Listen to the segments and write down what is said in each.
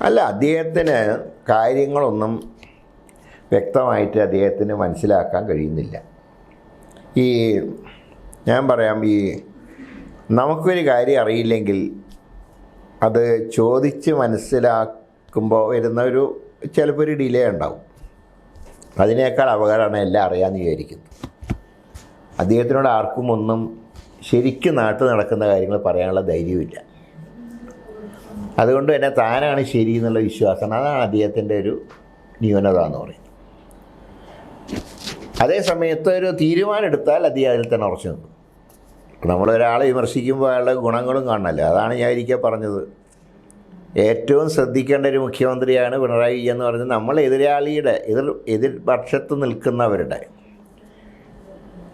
അല്ല, അദ്ദേഹത്തിന് കാര്യങ്ങളൊന്നും വ്യക്തമായിട്ട് അദ്ദേഹത്തിന് മനസ്സിലാക്കാൻ കഴിയുന്നില്ല. ഈ ഞാൻ പറയാം, ഈ നമുക്കൊരു കാര്യം അറിയില്ലെങ്കിൽ അത് ചോദിച്ച് മനസ്സിലാക്കുമ്പോൾ വരുന്ന ചിലപ്പോൾ ഒരു ഡിലേ ഉണ്ടാവും. അതിനേക്കാൾ അപകടമാണ് എല്ലാം അറിയാമെന്ന് വിചാരിക്കുന്നത്. അദ്ദേഹത്തിനോട് ആർക്കും ഒന്നും ശരിക്കും നാട്ടിൽ നടക്കുന്ന കാര്യങ്ങൾ പറയാനുള്ള ധൈര്യമില്ല. അതുകൊണ്ട് തന്നെ താനാണ് ശരി എന്നുള്ള വിശ്വാസമാണ്. അതാണ് അദ്ദേഹത്തിൻ്റെ ഒരു ന്യൂനത എന്ന് പറയുന്നത്. അതേ സമയത്ത് ഒരു തീരുമാനം എടുത്താൽ അദ്ദേഹം അതിൽ തന്നെ ഉറച്ചു നിൽക്കും. നമ്മളൊരാളെ വിമർശിക്കുമ്പോൾ അയാളുടെ ഗുണങ്ങളും കാണണമല്ലോ. അതാണ് ഞാൻ ഒരിക്കൽ പറഞ്ഞത്, ഏറ്റവും ശ്രദ്ധിക്കേണ്ട ഒരു മുഖ്യമന്ത്രിയാണ് പിണറായി വിജയൻ എന്ന് പറഞ്ഞത്. നമ്മൾ എതിരാളിയുടെ എതിർപക്ഷത്ത് നിൽക്കുന്നവരുടെ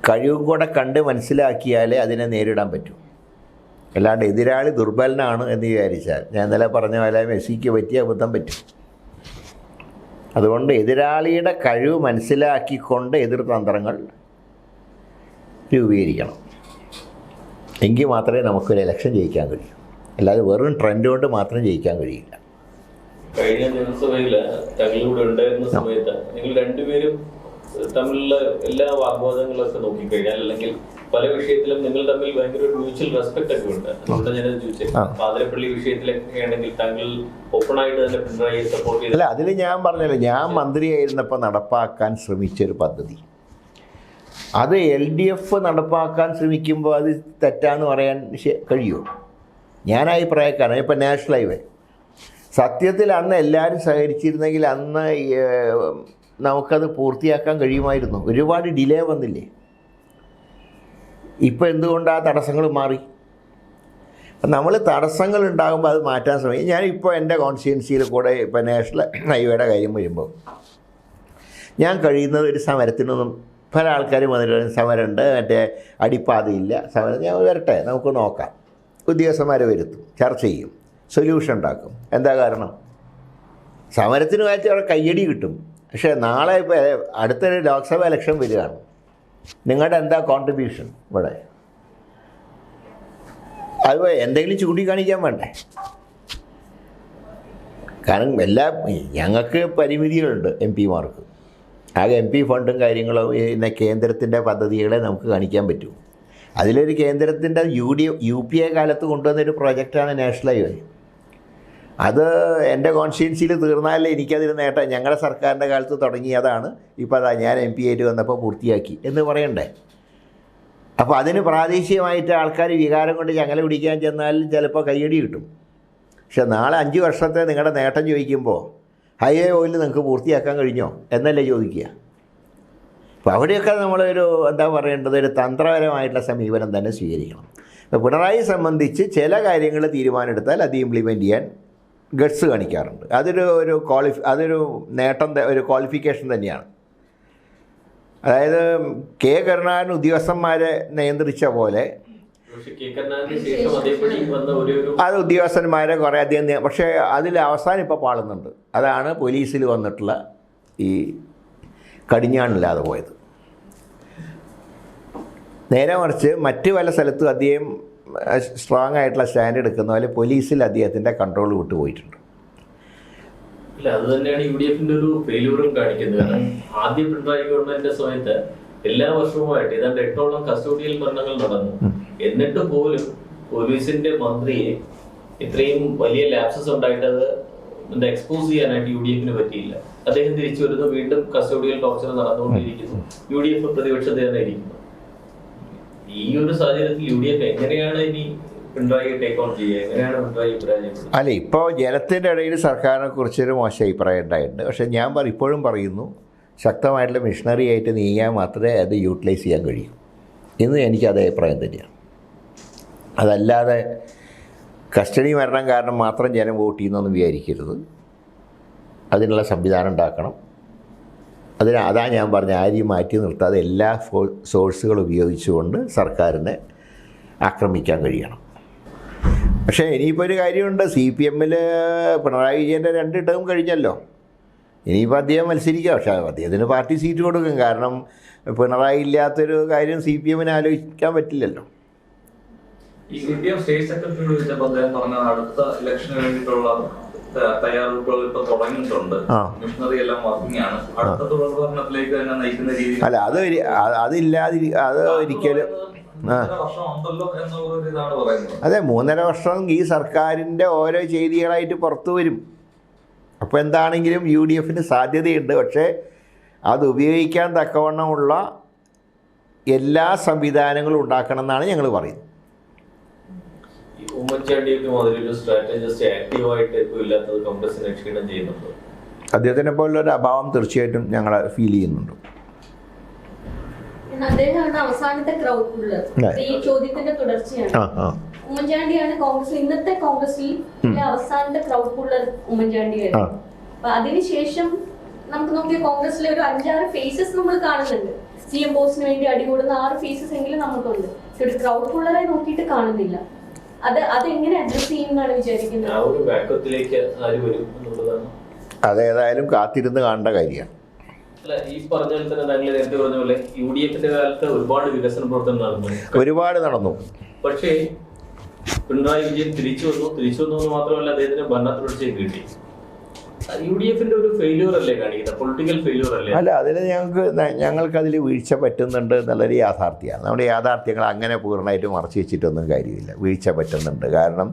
കഴിവും കൂടെ കണ്ട് മനസ്സിലാക്കിയാലേ അതിനെ നേരിടാൻ പറ്റൂ. അല്ലാണ്ട് എതിരാളി ദുർബലനാണ് എന്ന് വിചാരിച്ചാൽ, ഞാൻ ഇന്നലെ പറഞ്ഞ പോലെ മെസ്സിക്ക് പറ്റിയ അബദ്ധം പറ്റും. അതുകൊണ്ട് എതിരാളിയുടെ കഴിവ് മനസ്സിലാക്കിക്കൊണ്ട് എതിർതന്ത്രങ്ങൾ രൂപീകരിക്കണം. എങ്കിൽ മാത്രമേ നമുക്കൊരു ഇലക്ഷൻ ജയിക്കാൻ കഴിയൂ. അല്ലാതെ വെറും ട്രെൻഡ് കൊണ്ട് മാത്രം ജയിക്കാൻ കഴിയില്ല. കഴിഞ്ഞ നിയമസഭയിൽ തങ്ങളിലൂടെ ഉണ്ടായിരുന്ന സമയത്ത് നിങ്ങൾ രണ്ടുപേരും തമ്മിലുള്ള എല്ലാ വാഗ്വാദങ്ങളൊക്കെ നോക്കിക്കഴിഞ്ഞാൽ, അല്ലെങ്കിൽ പല വിഷയത്തിലും നിങ്ങൾ തമ്മിൽ ഭയങ്കര ഒരു മ്യൂച്വൽ റെസ്പെക്ട് ഒക്കെ ഉണ്ട്. അതുകൊണ്ട് ഞാനത് ചോദിച്ചത്, പാതിരപ്പള്ളി വിഷയത്തിലൊക്കെ ആണെങ്കിൽ താങ്കൾ ഓപ്പണായിട്ട് തന്നെ പിണറായിയെ സപ്പോർട്ട് ചെയ്തു. അല്ല, അതിൽ ഞാൻ പറഞ്ഞല്ലോ, ഞാൻ മന്ത്രിയായിരുന്നപ്പോൾ നടപ്പാക്കാൻ ശ്രമിച്ചൊരു പദ്ധതി, അത് LDF നടപ്പാക്കാൻ ശ്രമിക്കുമ്പോൾ അത് തെറ്റാന്ന് പറയാൻ കഴിയുമോ? ഞാൻ അഭിപ്രായക്കാരാണ്. ഇപ്പം നാഷണൽ ഹൈവേ സത്യത്തിൽ അന്ന് എല്ലാവരും സഹകരിച്ചിരുന്നെങ്കിൽ അന്ന് നമുക്കത് പൂർത്തിയാക്കാൻ കഴിയുമായിരുന്നു. ഒരുപാട് ഡിലേ വന്നില്ലേ? ഇപ്പോൾ എന്തുകൊണ്ട് ആ തടസ്സങ്ങൾ മാറി? നമ്മൾ തടസ്സങ്ങൾ ഉണ്ടാകുമ്പോൾ അത് മാറ്റാൻ ശ്രമിക്കും. ഞാനിപ്പോൾ എൻ്റെ കോൺസ്റ്റിറ്റ്യുവൻസിയിൽ കൂടെ ഇപ്പോൾ നാഷണൽ ഹൈവേയുടെ കാര്യം വരുമ്പോൾ ഞാൻ കഴിയുന്നത് ഒരു സമരത്തിനൊന്നും, പല ആൾക്കാരും വന്നിട്ട് സമരമുണ്ട്, മറ്റേ അടിപ്പാതയില്ല, സമരം, ഞാൻ വരട്ടെ, നമുക്ക് നോക്കാം. ഉദ്യോഗസ്ഥന്മാരെ വരുത്തും, ചർച്ച ചെയ്യും, സൊല്യൂഷൻ ഉണ്ടാക്കും. എന്താ കാരണം? സമരത്തിന് കാലത്ത് അവിടെ കയ്യടി കിട്ടും. പക്ഷേ നാളെ ഇപ്പോൾ അടുത്തൊരു ലോക്സഭ ഇലക്ഷൻ വരികയാണ്, നിങ്ങളുടെ എന്താ കോൺട്രിബ്യൂഷൻ ഇവിടെ? അത് എന്തെങ്കിലും ചൂണ്ടിക്കാണിക്കാൻ വേണ്ടേ? കാരണം ഞങ്ങൾക്ക് പരിമിതികളുണ്ട് എം പിമാർക്ക്. ആകെ MP ഫണ്ടും കാര്യങ്ങളും പിന്നെ കേന്ദ്രത്തിൻ്റെ പദ്ധതികളെ നമുക്ക് കാണിക്കാൻ പറ്റും. അതിലൊരു കേന്ദ്രത്തിൻ്റെ UPA കാലത്ത് കൊണ്ടുവന്നൊരു പ്രോജക്റ്റാണ് നാഷണൽ ഹൈവേ. അത് എൻ്റെ കോൺസ്റ്റിറ്റ്യുവൻസിയിൽ തീർന്നാലേ എനിക്കതിന് നേട്ടം. ഞങ്ങളുടെ സർക്കാരിൻ്റെ കാലത്ത് തുടങ്ങിയതാണ്, ഇപ്പോൾ അതാ ഞാൻ MP ആയിട്ട് വന്നപ്പോൾ പൂർത്തിയാക്കി എന്ന് പറയണ്ടേ? അപ്പോൾ അതിന് പ്രാദേശികമായിട്ട് ആൾക്കാർ വികാരം കൊണ്ട് ചങ്ങല പിടിക്കാൻ ചെന്നാൽ ചിലപ്പോൾ കയ്യടി കിട്ടും. പക്ഷെ നാളെ 5 വർഷത്തെ നിങ്ങളുടെ നേട്ടം ചോദിക്കുമ്പോൾ ഹൈവേ ഓയിൽ നിങ്ങൾക്ക് പൂർത്തിയാക്കാൻ കഴിഞ്ഞോ എന്നല്ലേ ചോദിക്കുക. അപ്പോൾ അവിടെയൊക്കെ നമ്മളൊരു എന്താ പറയേണ്ടത്, ഒരു തന്ത്രപരമായിട്ടുള്ള സമീപനം തന്നെ സ്വീകരിക്കണം. ഇപ്പോൾ പിണറായി സംബന്ധിച്ച് ചില കാര്യങ്ങൾ തീരുമാനമെടുത്താൽ അത് ഇംപ്ലിമെൻറ്റ് ചെയ്യാൻ ഗട്സ് കാണിക്കാറുണ്ട്. അതൊരു നേട്ടം, ഒരു ക്വാളിഫിക്കേഷൻ തന്നെയാണ്. അതായത് കരുണാകരൻ ഉദ്യോഗസ്ഥന്മാരെ നിയന്ത്രിച്ച പോലെ അത് ഉദ്യോഗസ്ഥന്മാരെ കുറേ അധികം, പക്ഷേ അതിൽ അവസാനം ഇപ്പോൾ പാളുന്നുണ്ട്. അതാണ് പോലീസിൽ വന്നിട്ടുള്ള ഈ കടിഞ്ഞാണില്ലാതെ പോയത്. നേരെ മറിച്ച് മറ്റ് പല സ്ഥലത്തും അദ്ദേഹം സ്ട്രോങ് ആയിട്ടുള്ള സ്റ്റാൻഡ് എടുക്കുന്ന പോലെ പോലീസിൽ അദ്ദേഹത്തിൻ്റെ കൺട്രോൾ വിട്ടുപോയിട്ടുണ്ട്. അല്ല, അത് തന്നെയാണ് UDFന്റെ ഒരു ഫെയിലൂറും കാണിക്കുന്നത്. കാരണം ആദ്യ പിണറായി ഗവൺമെന്റിന്റെ സമയത്ത് എല്ലാ വർഷവുമായിട്ട് ഏതാണ്ട് 8ഓളം കസ്റ്റോഡിയൽ മരണങ്ങൾ നടന്നു. എന്നിട്ട് പോലും പോലീസിന്റെ മന്ത്രിയെ ഇത്രയും വലിയ ലാപ്സസ് ഉണ്ടായിട്ടത് എക്സ്പോസ് ചെയ്യാനായിട്ട് UDFന് പറ്റിയില്ല. അദ്ദേഹം തിരിച്ചു വരുന്നു, വീണ്ടും കസ്റ്റോഡിയൽ ടോർച്ചർ നടന്നുകൊണ്ടിരിക്കുന്നു. UDF പ്രതിപക്ഷത്തെ തന്നെ ഇരിക്കുന്നു. ഈ ഒരു സാഹചര്യത്തിൽ UDF എങ്ങനെയാണ് ഇനി പിണറായി ടേക്ക് ഓൺ ചെയ്യുക? എങ്ങനെയാണ് പിണറായി പരാജയപ്പെടുന്നത്? അല്ല, ഇപ്പോൾ ജനത്തിൻ്റെ ഇടയിൽ സർക്കാരിനെ കുറിച്ചൊരു മോശം അഭിപ്രായം ഉണ്ടായിട്ടുണ്ട്. പക്ഷേ ഞാൻ ഇപ്പോഴും പറയുന്നു, ശക്തമായിട്ടുള്ള മിഷണറി ആയിട്ട് നീങ്ങാൻ മാത്രമേ അത് യൂട്ടിലൈസ് ചെയ്യാൻ കഴിയൂ എന്ന് എനിക്കത് അഭിപ്രായം തന്നെയാണ്. അതല്ലാതെ കസ്റ്റഡി മരണം കാരണം മാത്രം ജനം വോട്ട് ചെയ്യുന്നൊന്നും വിചാരിക്കരുത്. അതിനുള്ള സംവിധാനം ഉണ്ടാക്കണം. അതാ ഞാൻ പറഞ്ഞ, ആരെയും മാറ്റി നിർത്താതെ എല്ലാ സോഴ്സുകൾ ഉപയോഗിച്ചുകൊണ്ട് സർക്കാരിനെ ആക്രമിക്കാൻ കഴിയണം. പക്ഷേ ഇനിയിപ്പോൾ ഒരു കാര്യമുണ്ട്, CPMൽ പിണറായി വിജയൻ്റെ 2 ടേം കഴിഞ്ഞല്ലോ. ഇനിയിപ്പോൾ അദ്ദേഹം മത്സരിക്കുക. പക്ഷേ അദ്ദേഹത്തിന് പാർട്ടി സീറ്റ് കൊടുക്കും. കാരണം പിണറായി ഇല്ലാത്തൊരു കാര്യം CPMന് ആലോചിക്കാൻ പറ്റില്ലല്ലോ. ഈ CPM സ്റ്റേറ്റ് സെക്രട്ടറി വിളിച്ചപ്പോൾ അദ്ദേഹം പറഞ്ഞത് അടുത്ത ഇലക്ഷന് വേണ്ടിയിട്ടുള്ള തയ്യാറെടുപ്പുകൾ ഇപ്പൊ തുടങ്ങിയിട്ടുണ്ട്. മിഷണറി എല്ലാം വർക്കിംഗ് ആണ്. അടുത്ത തുടർ ഭരണത്തിലേക്ക് തന്നെ നയിക്കുന്ന രീതിയിൽ അല്ല അത് ഒരിക്കലും വർഷം ഉണ്ടല്ലോ എന്നുള്ളൊരു ഇതാണ് പറയുന്നത്. അതെ, 3.5 വർഷം ഈ സർക്കാരിൻ്റെ ഓരോ ചെയ്തികളായിട്ട് പുറത്തു വരും. അപ്പോൾ എന്താണെങ്കിലും UDF സാധ്യതയുണ്ട്. പക്ഷേ അത് ഉപയോഗിക്കാൻ തക്കവണ്ണമുള്ള എല്ലാ സംവിധാനങ്ങളും ഉണ്ടാക്കണം എന്നാണ് ഞങ്ങൾ പറയുന്നത്. ഉമ്മൻചാണ്ടിയൊക്കെ മാതിരി സ്ട്രാറ്റജിസ്റ്റ് ആക്റ്റീവായിട്ട് ഇപ്പോൾ ഇല്ലാത്തത് കോൺഗ്രസിനെ ക്ഷീണം ചെയ്യുന്നുണ്ട്. അദ്ദേഹത്തിനെ പോലുള്ളൊരു അഭാവം തീർച്ചയായിട്ടും ഞങ്ങൾ ഫീൽ ചെയ്യുന്നുണ്ട്. അദ്ദേഹമാണ് അവസാനത്തെ ക്രൗഡ് പുള്ളർ. ഈ ചോദ്യത്തിന്റെ തുടർച്ചയാണ്. ഉമ്മൻചാണ്ടിയാണ് ഇന്നത്തെ കോൺഗ്രസിൽ അവസാനത്തെ ക്രൗഡ് പുള്ളർ ഉമ്മൻചാണ്ടിയായിരുന്നു. അപ്പൊ അതിനുശേഷം നമുക്ക് നോക്കിയ കോൺഗ്രസിലെ ഒരു 5-6 ഫേസസ് നമ്മൾ കാണുന്നുണ്ട്. CM പോസ്റ്റിന് വേണ്ടി അടികൂടുന്ന 6 ഫേസസ് എങ്കിലും നമുക്കുണ്ട്. പക്ഷെ ഒരു ക്രൗഡ് പുള്ളറെ നോക്കിയിട്ട് കാണുന്നില്ല. അതെങ്ങനെ അഡ്രസ് ചെയ്യുന്നതാണ് വിചാരിക്കുന്നത്? അതേതായാലും കാത്തിരുന്ന് കാണേണ്ട കാര്യമാണ്. അല്ല, ഈ പറഞ്ഞ പോലെ തന്നെ താങ്കൾ നേരത്തെ പറഞ്ഞ പോലെ UDFന്റെ കാലത്ത് ഒരുപാട് വികസന പ്രവർത്തനം നടന്നു. പക്ഷേ പിണറായി വിജയൻ തിരിച്ചു വന്നു മാത്രമല്ല അദ്ദേഹത്തിന് ഭരണ തുടർച്ചയും കിട്ടി. UDFന്റെ ഒരു ഫെയിലിയർ അല്ലേ കാണിക്കുന്നത്? പൊളിറ്റിക്കൽ ഫെയിലിയർ അല്ലേ? അല്ല, അതിൽ ഞങ്ങൾക്കതിൽ വീഴ്ച പറ്റുന്നുണ്ട് എന്നുള്ളൊരു യാഥാർത്ഥ്യമാണ്. നമ്മുടെ യാഥാർത്ഥ്യങ്ങൾ അങ്ങനെ പൂർണ്ണമായിട്ട് മറച്ചു വെച്ചിട്ടൊന്നും കാര്യമില്ല. വീഴ്ച പറ്റുന്നുണ്ട്. കാരണം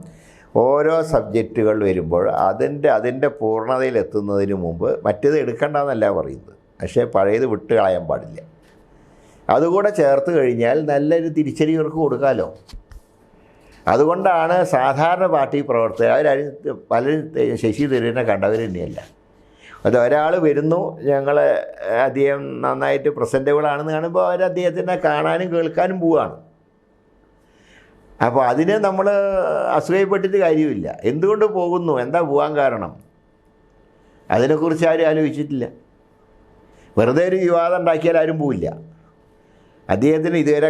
ഓരോ സബ്ജക്റ്റുകൾ വരുമ്പോൾ അതിൻ്റെ പൂർണ്ണതയിലെത്തുന്നതിന് മുമ്പ് മറ്റേത് എടുക്കേണ്ടെന്നല്ല പറയുന്നത്. പക്ഷേ പഴയത് വിട്ട് കളയാൻ പാടില്ല. അതുകൂടെ ചേർത്ത് കഴിഞ്ഞാൽ നല്ലൊരു തിരിച്ചടി ഇവർക്ക് കൊടുക്കാമല്ലോ. അതുകൊണ്ടാണ് സാധാരണ പാർട്ടി പ്രവർത്തകർ പലരും ശശി തരൂരിനെ കണ്ടവർ തന്നെയല്ല. അത് ഒരാൾ വരുന്നു, ഞങ്ങൾ അദ്ദേഹം നന്നായിട്ട് പ്രസൻറ്റബിളാണെന്ന് കാണുമ്പോൾ അവർ അദ്ദേഹത്തിനെ കാണാനും കേൾക്കാനും പോവുകയാണ്. അപ്പോൾ അതിന് നമ്മൾ അസൂയപ്പെട്ടിട്ട് കാര്യമില്ല. എന്തുകൊണ്ട് പോകുന്നു, എന്താ പോകാൻ കാരണം, അതിനെക്കുറിച്ച് ആരും ആലോചിച്ചിട്ടില്ല. വെറുതെ ഒരു വിവാദം ഉണ്ടാക്കിയാൽ ആരും പോവില്ല. അദ്ദേഹത്തിന് ഇതുവരെ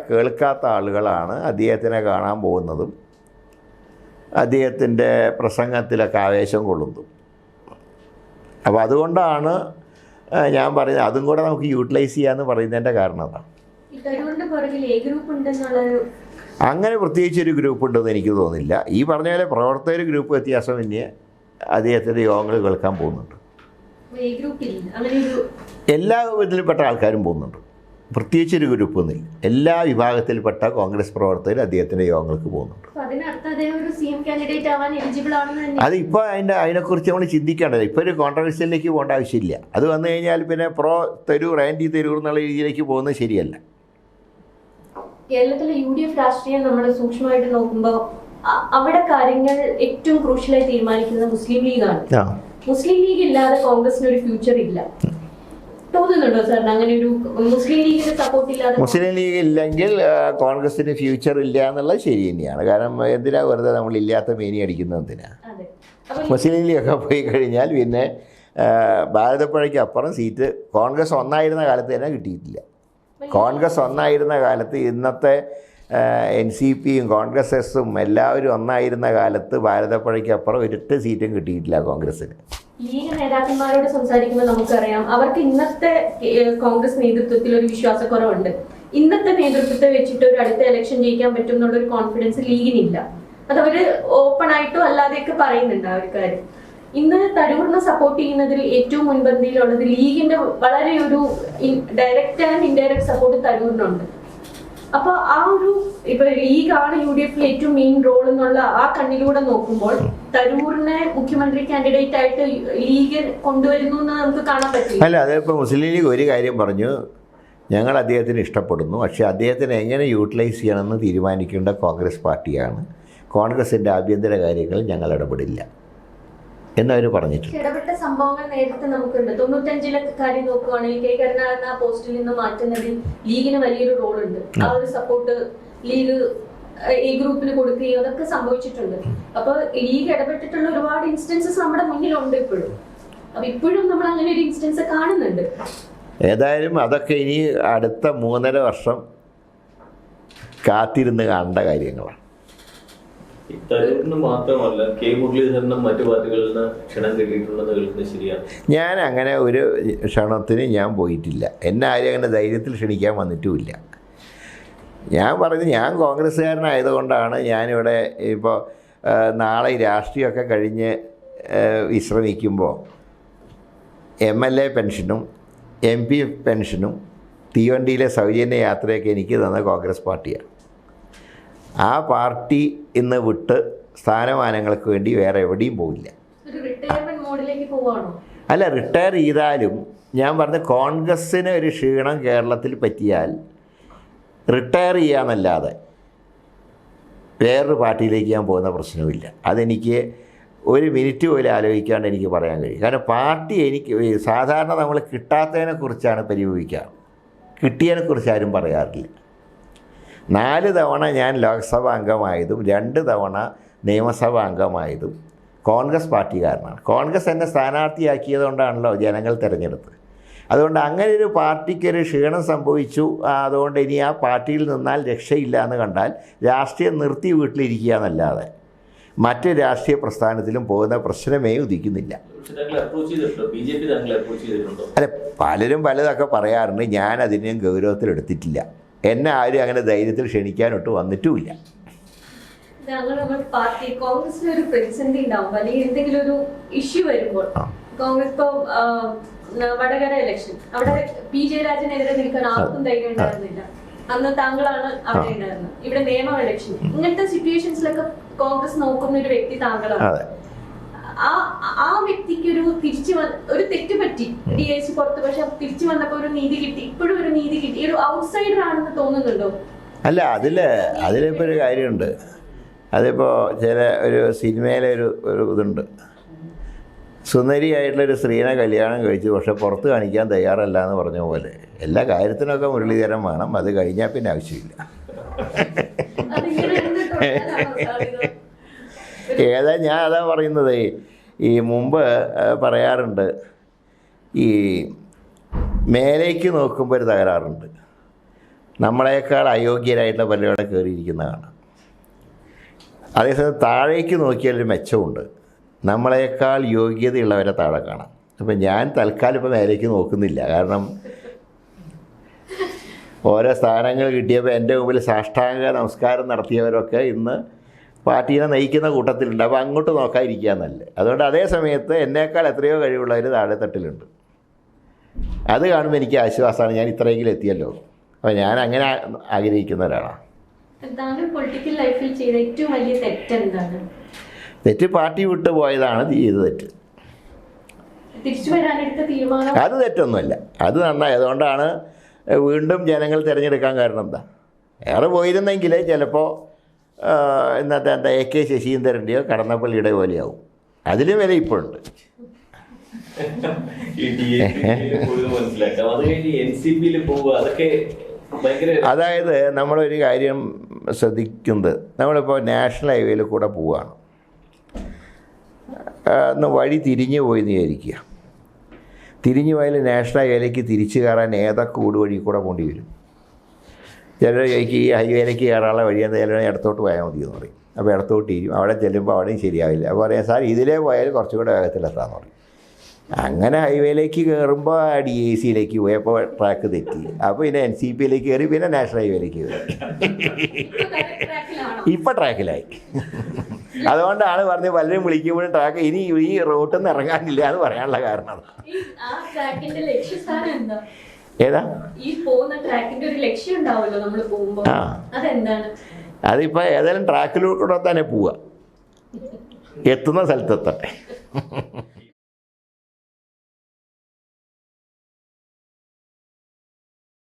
കേൾക്കാത്ത ആളുകളാണ് അദ്ദേഹത്തിനെ കാണാൻ പോകുന്നതും അദ്ദേഹത്തിൻ്റെ പ്രസംഗത്തിലൊക്കെ ആവേശം കൊള്ളുന്നതും. അപ്പോൾ അതുകൊണ്ടാണ് ഞാൻ പറയുന്നത് അതും കൂടെ നമുക്ക് യൂട്ടിലൈസ് ചെയ്യാമെന്ന് പറയുന്നതിൻ്റെ കാരണം അതാണ്. അങ്ങനെ പ്രത്യേകിച്ചൊരു ഗ്രൂപ്പ് ഉണ്ടെന്ന് എനിക്ക് തോന്നുന്നില്ല. ഈ പറഞ്ഞ പോലെ പ്രവർത്തകർ ഗ്രൂപ്പ് വ്യത്യാസം പിന്നെ അദ്ദേഹത്തിൻ്റെ യോഗങ്ങൾ കേൾക്കാൻ പോകുന്നുണ്ട്. എല്ലാ വിധത്തിൽപ്പെട്ട ആൾക്കാരും പോകുന്നുണ്ട്. പ്രത്യേകിച്ചൊരു ഗ്രൂപ്പ് ഒന്നുമില്ല. എല്ലാ വിഭാഗത്തിൽപ്പെട്ട കോൺഗ്രസ് പ്രവർത്തകർ അദ്ദേഹത്തിൻ്റെ യോഗങ്ങൾക്ക് പോകുന്നുണ്ട്. അതിപ്പോൾ അതിനെക്കുറിച്ച് നമ്മൾ ചിന്തിക്കേണ്ടത്. ഇപ്പോൾ ഒരു കോൺട്രവേഴ്സിയിലേക്ക് പോകേണ്ട ആവശ്യമില്ല. അത് വന്നു കഴിഞ്ഞാൽ പിന്നെ തരൂർ ആൻറ്റി തരൂർ എന്നുള്ള രീതിയിലേക്ക് പോകുന്നത് ശരിയല്ല. കേരളത്തിലെ UDF രാഷ്ട്രീയം നമ്മൾ സൂക്ഷ്മമായിട്ട് നോക്കുമ്പോൾ അവിടെ കാര്യങ്ങൾ ഏറ്റവും ക്രൂഷ്യലായി തീരുമാനിക്കുന്നത് മുസ്ലിം ലീഗാണ്. മുസ്ലിം ലീഗ് ഇല്ലാതെ കോൺഗ്രസിന് ഒരു ഫ്യൂച്ചർ ഇല്ല. തോന്നുന്നുണ്ടോ സാറിന് അങ്ങനെ ഒരു മുസ്ലിം ലീഗിന് സപ്പോർട്ട് ഇല്ലാതെ? മുസ്ലിം ലീഗ് ഇല്ലെങ്കിൽ കോൺഗ്രസിന് ഫ്യൂച്ചർ ഇല്ല എന്നുള്ളത് ശരി തന്നെയാണ്. കാരണം എന്തിനാ വെറുതെ നമ്മൾ ഇല്ലാത്ത മേനി അടിക്കുന്നത് എന്തിനാ? മുസ്ലിം ലീഗൊക്കെ പോയി കഴിഞ്ഞാൽ പിന്നെ ഭാരതപ്പുഴയ്ക്ക് അപ്പുറം സീറ്റ് കോൺഗ്രസ് ഒന്നായിരുന്ന കാലത്ത് തന്നെ കിട്ടിയിട്ടില്ല. കോൺഗ്രസ് ഒന്നായിരുന്ന കാലത്ത് ഇന്നത്തെ NCPയും കോൺഗ്രസ് എസും എല്ലാവരും ഒന്നായിരുന്ന കാലത്ത് ഭാരതപ്പുഴയ്ക്ക് അപ്പുറം ഒരൊറ്റ സീറ്റും കിട്ടിയിട്ടില്ല കോൺഗ്രസ്സിന്. ലീഗ് നേതാക്കന്മാരോട് സംസാരിക്കുമ്പോൾ നമുക്കറിയാം അവർക്ക് ഇന്നത്തെ കോൺഗ്രസ് നേതൃത്വത്തിൽ ഒരു വിശ്വാസക്കുറവുണ്ട്. ഇന്നത്തെ നേതൃത്വത്തെ വെച്ചിട്ട് ഒരു അടുത്ത ഇലക്ഷൻ ജയിക്കാൻ പറ്റും എന്നുള്ളൊരു കോൺഫിഡൻസ് ലീഗിനില്ല. അതവർ ഓപ്പൺ ആയിട്ടോ അല്ലാതെയൊക്കെ പറയുന്നുണ്ട് ആൾക്കാർ. ഇന്ന് തരൂറിനെ സപ്പോർട്ട് ചെയ്യുന്നതിൽ ഏറ്റവും മുൻപന്തിയിലുള്ളത് ലീഗിന്റെ വളരെ ഒരു ഡയറക്റ്റ് ആൻഡ് ഇൻഡയറക്റ്റ് സപ്പോർട്ട് തരൂറിനുണ്ട്. അപ്പൊ ആ ഒരു ഇപ്പൊ ലീഗാണ് UDFിൽ ഏറ്റവും മെയിൻ റോൾ എന്നുള്ള ആ കണ്ണിലൂടെ നോക്കുമ്പോൾ തരൂറിനെ മുഖ്യമന്ത്രി കാൻഡിഡേറ്റ് ആയിട്ട് ലീഗ് കൊണ്ടുവരുന്നു എന്ന് നമുക്ക് കാണാൻ പറ്റില്ല. അല്ല, അതിപ്പോൾ മുസ്ലിം ലീഗ് ഒരു കാര്യം പറഞ്ഞു, ഞങ്ങൾ അദ്ദേഹത്തിന് ഇഷ്ടപ്പെടുന്നു, പക്ഷേ അദ്ദേഹത്തിന് എങ്ങനെ യൂട്ടിലൈസ് ചെയ്യണമെന്ന് തീരുമാനിക്കേണ്ട കോൺഗ്രസ് പാർട്ടിയാണ്. കോൺഗ്രസിൻ്റെ ആഭ്യന്തര കാര്യങ്ങളിൽ ഞങ്ങൾ ഇടപെടില്ല എന്നവർ പറഞ്ഞിട്ടുണ്ട്. ഇടപെട്ട സംഭവങ്ങൾ നേരത്തെ നമുക്കുണ്ട്. 95-ലെ കാര്യം നോക്കുകയാണെങ്കിൽ കെ കരുണാകരൻ ആ പോസ്റ്റിൽ നിന്ന് മാറ്റുന്നതിൽ ലീഗിന് വലിയൊരു റോൾ ഉണ്ട്. ആ ഒരു സപ്പോർട്ട് ലീഗ് ഈ ഗ്രൂപ്പിന് കൊടുക്കുകയും അതൊക്കെ സംഭവിച്ചിട്ടുണ്ട്. അപ്പൊ ലീഗ് ഇടപെട്ടിട്ടുള്ള ഒരുപാട് ഇൻസ്റ്റൻസസ് നമ്മുടെ മുന്നിലുണ്ട് ഇപ്പോഴും. അപ്പൊ ഇപ്പോഴും നമ്മൾ അങ്ങനെ ഒരു ഇൻസ്റ്റൻസ് കാണുന്നുണ്ട്. ഏതായാലും അതൊക്കെ ഇനി അടുത്ത 3.5 വർഷം കാത്തിരുന്ന് കാണേണ്ട കാര്യങ്ങളാണ്. തരൂരിന് മാത്രമല്ല കെ മുരളീധരനും മറ്റു പാർട്ടികളിൽ നിന്ന് ക്ഷണം കിട്ടിയിട്ടുണ്ടെന്ന് കേൾക്കുന്നത് ശരിയാണ്? ഞാൻ അങ്ങനെ ഒരു ക്ഷണത്തിന് ഞാൻ പോയിട്ടില്ല. എന്നെ ആരും അങ്ങനെ ധൈര്യത്തിൽ ക്ഷണിക്കാൻ വന്നിട്ടുമില്ല. ഞാൻ പറഞ്ഞു, ഞാൻ കോൺഗ്രസ്സുകാരനായതുകൊണ്ടാണ് ഞാനിവിടെ ഇപ്പോൾ നാളെ രാഷ്ട്രീയമൊക്കെ കഴിഞ്ഞ് വിശ്രമിക്കുമ്പോൾ MLA പെൻഷനും MP പെൻഷനും തീവണ്ടിയിലെ സൗജന്യ യാത്രയൊക്കെ എനിക്ക് തന്ന കോൺഗ്രസ് പാർട്ടിയാണ്. ആ പാർട്ടി ഇന്ന് വിട്ട് സ്ഥാനമാനങ്ങൾക്ക് വേണ്ടി വേറെ എവിടെയും പോയില്ല. അല്ല, റിട്ടയർ ചെയ്താലും ഞാൻ പറഞ്ഞ കോൺഗ്രസ്സിന് ഒരു ക്ഷീണം കേരളത്തിൽ പറ്റിയാൽ റിട്ടയർ ചെയ്യാമെന്നല്ലാതെ വേറൊരു പാർട്ടിയിലേക്ക് ഞാൻ പോകുന്ന പ്രശ്നവുമില്ല. അതെനിക്ക് ഒരു മിനിറ്റ് പോലും ആലോചിക്കാണ്ട് എനിക്ക് പറയാൻ കഴിയും. കാരണം പാർട്ടി എനിക്ക് സാധാരണ നമ്മൾ കിട്ടാത്തതിനെക്കുറിച്ചാണ് പരിഭവിക്കുക, കിട്ടിയതിനെക്കുറിച്ച് ആരും പറയാറില്ല. 4 തവണ ഞാൻ ലോക്സഭാ അംഗമായതും 2 തവണ നിയമസഭാ അംഗമായതും കോൺഗ്രസ് പാർട്ടിക്കാരനാണ്. കോൺഗ്രസ് എന്നെ സ്ഥാനാർത്ഥിയാക്കിയതുകൊണ്ടാണല്ലോ ജനങ്ങൾ തിരഞ്ഞെടുത്തത്. അതുകൊണ്ട് അങ്ങനെ ഒരു പാർട്ടിക്കൊരു ക്ഷീണം സംഭവിച്ചു, അതുകൊണ്ട് ഇനി ആ പാർട്ടിയിൽ നിന്നാൽ രക്ഷയില്ല എന്ന് കണ്ടാൽ രാഷ്ട്രീയം നിർത്തി വീട്ടിലിരിക്കുക എന്നല്ലാതെ മറ്റ് രാഷ്ട്രീയ പ്രസ്ഥാനത്തിലും പോകുന്ന പ്രശ്നമേ ഉദിക്കുന്നില്ല. അല്ല, പലരും പലതൊക്കെ പറയാറുണ്ട്. ഞാൻ അതിനെയും ഗൗരവത്തിലെടുത്തിട്ടില്ല. എന്നെ ആരും അങ്ങനെ ധൈര്യത്തിൽ ക്ഷണിക്കാനൊട്ട് വന്നിട്ടുമില്ല. പാർട്ടി കോൺഗ്രസിന് ഒരു പ്രതിസന്ധി ഉണ്ടാവും, അല്ലെങ്കിൽ എന്തെങ്കിലും ഒരു ഇഷ്യൂ വരുമ്പോൾ കോൺഗ്രസ് ഇപ്പോൾ വടകര ഇലക്ഷൻ, അവിടെ പി ജയരാജനെതിരെ നിൽക്കാൻ ആർക്കും ധൈര്യം ഉണ്ടായിരുന്നില്ല. അന്ന് താങ്കളാണ് അവിടെ ഉണ്ടായിരുന്നത്. ഇവിടെ നിയമ ഇലക്ഷൻ, ഇങ്ങനത്തെ സിറ്റുവേഷൻസിലൊക്കെ കോൺഗ്രസ് നോക്കുന്ന ഒരു വ്യക്തി താങ്കളാണ്. ആ വ്യക്തിക്ക് ഒരു തെറ്റ് പറ്റി, DIC പുറത്ത്, പക്ഷെ തിരിച്ചു വന്നപ്പോ ഒരു നീതി കിട്ടി. ഇപ്പോഴും ഒരു നീതി കിട്ടി. ഒരു ഔട്ട്സൈഡർ ആണെന്ന് തോന്നുന്നുണ്ടോ? അല്ല, അതിലിപ്പോൾ ഒരു കാര്യമുണ്ട്. അതിപ്പോൾ ഒരു സിനിമയിലെ ഒരു ഇതുണ്ട്. സുന്ദരിയായിട്ടുള്ളൊരു സ്ത്രീനെ കല്യാണം കഴിച്ചു, പക്ഷെ പുറത്ത് കാണിക്കാൻ തയ്യാറല്ല എന്ന് പറഞ്ഞ പോലെ എല്ലാ കാര്യത്തിനൊക്കെ മുരളീധരൻ വേണം. അത് കഴിഞ്ഞാൽ പിന്നെ ആവശ്യമില്ല. ഞാൻ അതാ പറയുന്നത്. ഈ മുമ്പ് പറയാറുണ്ട്, ഈ മേലേക്ക് നോക്കുമ്പോൾ ഒരു തകരാറുണ്ട്. നമ്മളെക്കാൾ അയോഗ്യരായിട്ടുള്ള പലരുടെ കയറിയിരിക്കുന്നതാണ്. അതേസമയം താഴേക്ക് നോക്കിയാലൊരു മെച്ചമുണ്ട്. നമ്മളെക്കാൾ യോഗ്യതയുള്ളവരെ താഴെ കാണാം. അപ്പം ഞാൻ തൽക്കാലം ഇപ്പോൾ മേലേക്ക് നോക്കുന്നില്ല. കാരണം ഓരോ സ്ഥാനങ്ങൾ കിട്ടിയപ്പോൾ എൻ്റെ മുമ്പിൽ സാഷ്ടാംഗ നമസ്കാരം നടത്തിയവരൊക്കെ ഇന്ന് പാർട്ടീനെ നയിക്കുന്ന കൂട്ടത്തിലുണ്ട്. അപ്പോൾ അങ്ങോട്ട് നോക്കാതിരിക്കുക നല്ലത്. അതുകൊണ്ട് അതേ സമയത്ത് എന്നേക്കാൾ എത്രയോ കഴിവുള്ളവർ താഴെ തട്ടിലുണ്ട്. അത് കാണുമ്പോൾ എനിക്ക് ആശ്വാസമാണ്. ഞാൻ ഇത്രയെങ്കിലും എത്തിയല്ലോ. അപ്പോൾ ഞാൻ അങ്ങനെ ആഗ്രഹിക്കുന്ന ഒരാളാണ്. പൊളിറ്റിക്കൽ ലൈഫിൽ ചെയ്ത ഏറ്റവും വലിയ തെറ്റ് എന്താണ്? തെറ്റ് പാർട്ടി വിട്ടു പോയതാണ് ചെയ്ത തെറ്റ്. അത് തെറ്റൊന്നുമല്ല, അത് നന്നായി. അതുകൊണ്ടാണ് വീണ്ടും ജനങ്ങൾ തിരഞ്ഞെടുക്കാൻ കാരണം. എന്താ, ഏറെ പോയിരുന്നെങ്കിൽ ചിലപ്പോൾ ഇന്നത്തെ AK ശശീന്ദ്രൻ്റെയോ കടന്നപ്പള്ളിയുടെ പോലെയാവും. അതിലും വില ഇപ്പോഴുണ്ട്. അതായത് നമ്മളൊരു കാര്യം ശ്രദ്ധിക്കുന്നത്, നമ്മളിപ്പോൾ നാഷണൽ ഹൈവേയിൽ കൂടെ പോവുകയാണ്. ഒന്ന് വഴി തിരിഞ്ഞു പോയി വിചാരിക്കുക. തിരിഞ്ഞു പോയാൽ നാഷണൽ ഹൈവേയിലേക്ക് തിരിച്ചു കയറാൻ ഏതൊക്കെ ഊടുവഴി കൂടെ പോകേണ്ടി വരും. ചിലർ ഈ ഹൈവേയിലേക്ക് കയറാനുള്ള വഴിയെന്ന് ചിലർ ഇടത്തോട്ട് പോയാൽ മതി എന്ന് പറയും. അപ്പോൾ ഇടത്തോട്ട് ഇരും. അവിടെ ചെല്ലുമ്പോൾ അവിടെയും ശരിയാവില്ല. അപ്പോൾ പറയാം, സാർ ഇതിലേ പോയാൽ കുറച്ചുകൂടെ വേഗത്തിലെത്താമെന്ന് പറയും. അങ്ങനെ ഹൈവേയിലേക്ക് കയറുമ്പോൾ DICയിലേക്ക് പോയപ്പോൾ ട്രാക്ക് തെറ്റി. അപ്പോൾ പിന്നെ NCPയിലേക്ക് കയറി, പിന്നെ നാഷണൽ ഹൈവേയിലേക്ക് കയറി. ഇപ്പം ട്രാക്കിലായി. അതുകൊണ്ടാണ് പറഞ്ഞ് പലരും വിളിക്കുമ്പോഴും ട്രാക്ക് ഇനി ഈ റൂട്ടിൽ നിന്ന് ഇറങ്ങാനില്ല എന്ന് പറയാനുള്ള കാരണം. ഏതാ അതിപ്പോൾ ഏതായാലും ട്രാക്കിലൂടെ തന്നെ പോവുക, എത്തുന്ന സ്ഥലത്തെത്തട്ടെ.